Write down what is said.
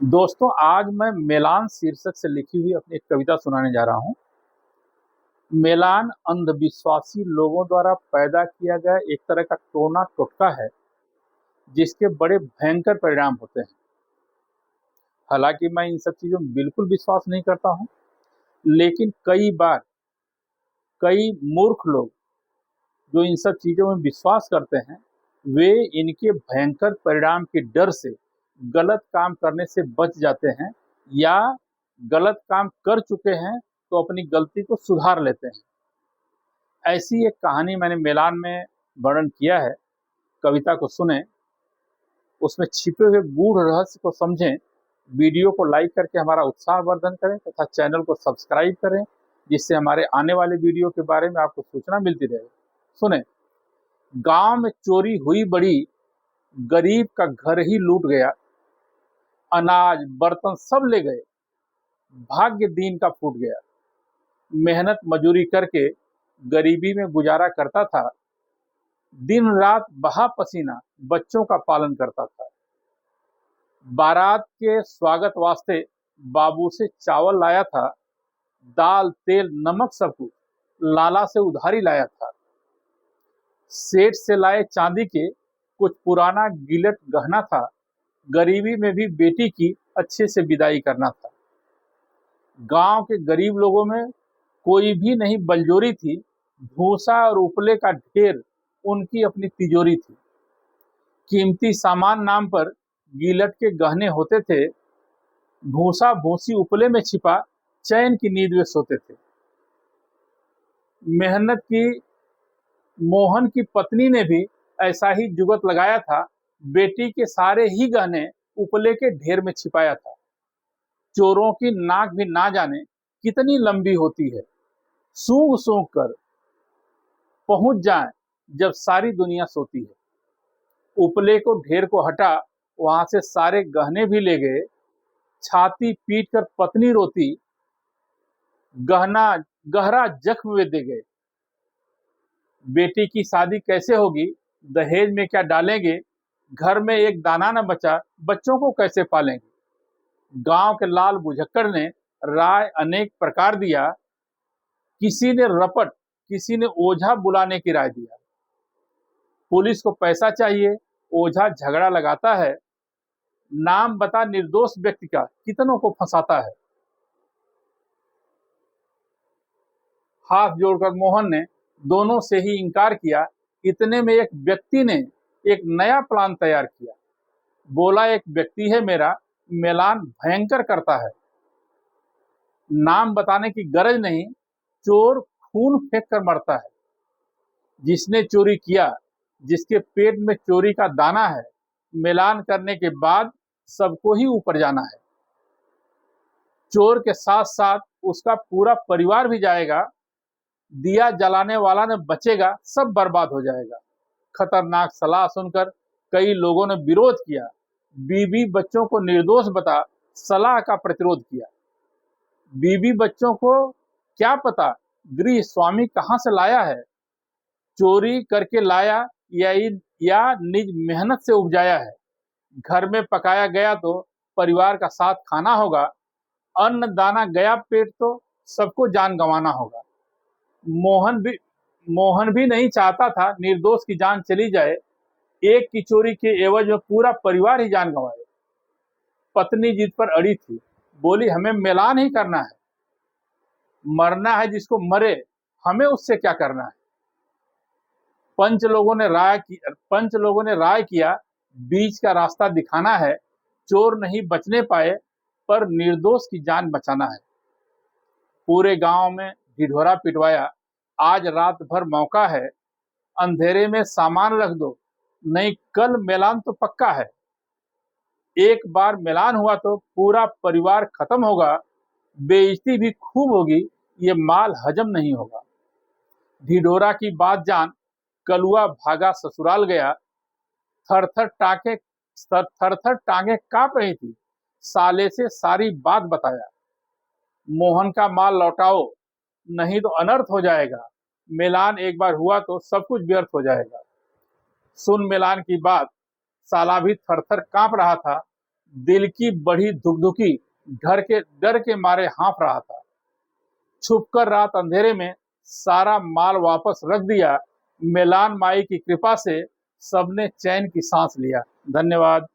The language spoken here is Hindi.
दोस्तों, आज मैं मेलान शीर्षक से लिखी हुई अपनी एक कविता सुनाने जा रहा हूँ। मेलान अंधविश्वासी लोगों द्वारा पैदा किया गया एक तरह का टोना टोटका है, जिसके बड़े भयंकर परिणाम होते हैं। हालांकि मैं इन सब चीज़ों में बिल्कुल विश्वास नहीं करता हूँ, लेकिन कई बार कई मूर्ख लोग जो इन सब चीज़ों में विश्वास करते हैं, वे इनके भयंकर परिणाम के डर से गलत काम करने से बच जाते हैं या गलत काम कर चुके हैं तो अपनी गलती को सुधार लेते हैं। ऐसी एक कहानी मैंने मेलान में वर्णन किया है। कविता को सुनें, उसमें छिपे हुए गूढ़ रहस्य को समझें। वीडियो को लाइक करके हमारा उत्साहवर्धन करें तथा चैनल को सब्सक्राइब करें, जिससे हमारे आने वाले वीडियो के बारे में आपको सूचना मिलती रहे। सुने। गांव में चोरी हुई बड़ी, गरीब का घर ही लूट गया। अनाज बर्तन सब ले गए, भाग्य दीन का फूट गया। मेहनत मजूरी करके गरीबी में गुजारा करता था, दिन रात बहा पसीना बच्चों का पालन करता था। बारात के स्वागत वास्ते बाबू से चावल लाया था, दाल तेल नमक सब कुछ लाला से उधारी लाया था। सेठ से लाए चांदी के कुछ पुराना गिलट गहना था, गरीबी में भी बेटी की अच्छे से विदाई करना था। गांव के गरीब लोगों में कोई भी नहीं बलजोरी थी, भूसा और उपले का ढेर उनकी अपनी तिजोरी थी। कीमती सामान नाम पर गिलट के गहने होते थे, भूसा भूसी उपले में छिपा चैन की नींद में सोते थे। मेहनत की मोहन की पत्नी ने भी ऐसा ही जुगत लगाया था, बेटी के सारे ही गहने उपले के ढेर में छिपाया था। चोरों की नाक भी ना जाने कितनी लंबी होती है, सूंघ सूंघ कर पहुंच जाए जब सारी दुनिया सोती है। उपले को ढेर को हटा, वहां से सारे गहने भी ले गए। छाती पीट कर पत्नी रोती, गहना गहरा जख्म में दे गए। बेटी की शादी कैसे होगी, दहेज में क्या डालेंगे, घर में एक दाना न बचा, बच्चों को कैसे पालेंगे। गांव के लाल बुझक्कड़ ने राय अनेक प्रकार दिया, किसी ने रपट, किसी ने ओझा बुलाने की राय दिया। पुलिस को पैसा चाहिए, ओझा झगड़ा लगाता है। नाम बता निर्दोष व्यक्ति का, कितनों को फंसाता है। हाथ जोड़कर मोहन ने दोनों से ही इनकार किया। इतने में एक व्यक्ति ने एक नया प्लान तैयार किया। बोला, एक व्यक्ति है मेरा, मेलान भयंकर करता है। नाम बताने की गरज नहीं, चोर खून फेंक कर मरता है। जिसने चोरी किया, जिसके पेट में चोरी का दाना है, मेलान करने के बाद सबको ही ऊपर जाना है। चोर के साथ साथ उसका पूरा परिवार भी जाएगा। दिया जलाने वाला न बचेगा, सब बर्बाद हो जाएगा। खतरनाक सलाह सुनकर कई लोगों ने विरोध किया। बीबी बच्चों को निर्दोष बता सलाह का प्रतिरोध किया। बीबी बच्चों को क्या पता गृह स्वामी कहां से लाया है, चोरी करके लाया या निज मेहनत से उपजाया है। घर में पकाया गया तो परिवार का साथ खाना होगा, अन्न दाना गया पेट तो सबको जान गंवाना होगा। मोहन भी नहीं चाहता था निर्दोष की जान चली जाए, एक की चोरी के एवज में पूरा परिवार ही जान गंवाए। पत्नी जिद पर अड़ी थी, बोली, हमें मेलान ही करना है, मरना है जिसको मरे, हमें उससे क्या करना है। पंच लोगों ने राय किया, बीच का रास्ता दिखाना है। चोर नहीं बचने पाए, पर निर्दोष की जान बचाना है। पूरे गांव में ढिढोरा पिटवाया, आज रात भर मौका है, अंधेरे में सामान रख दो, नहीं कल मेलान तो पक्का है। एक बार मेलान हुआ तो पूरा परिवार खत्म होगा, बेइज्जती भी खूब होगी, ये माल हजम नहीं होगा। ढिढोरा की बात जान कलुआ भागा ससुराल गया। थर थर टांगे कांप रही थी, साले से सारी बात बताया। मोहन का माल लौटाओ, नहीं तो अनर्थ हो जाएगा। मेलान एक बार हुआ तो सब कुछ व्यर्थ हो जाएगा। सुन मेलान की बात, साला भी थर थर कांप रहा था। दिल की बड़ी धुकधुकी डर के मारे हाँफ रहा था। छुपकर रात अंधेरे में सारा माल वापस रख दिया। मेलान माई की कृपा से सबने चैन की सांस लिया। धन्यवाद।